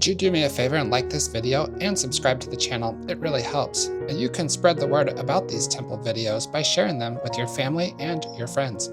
Could you do me a favor and like this video and subscribe to the channel? It really helps. And you can spread the word about these temple videos by sharing them with your family and your friends.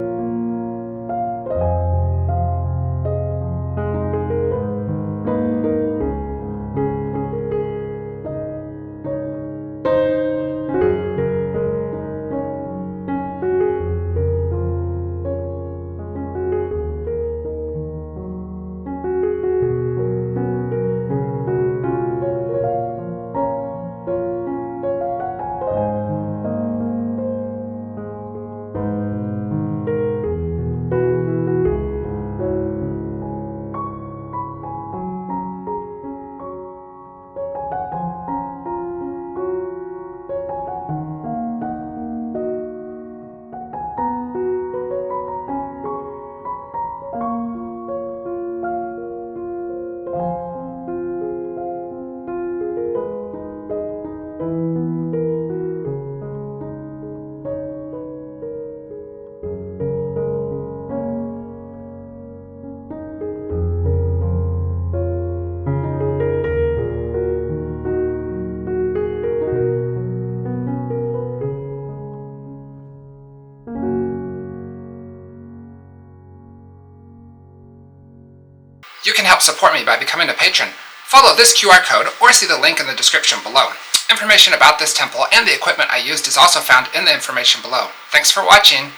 You can help support me by becoming a patron. Follow this QR code or see the link in the description below. Information about this temple and the equipment I used is also found in the information below. Thanks for watching!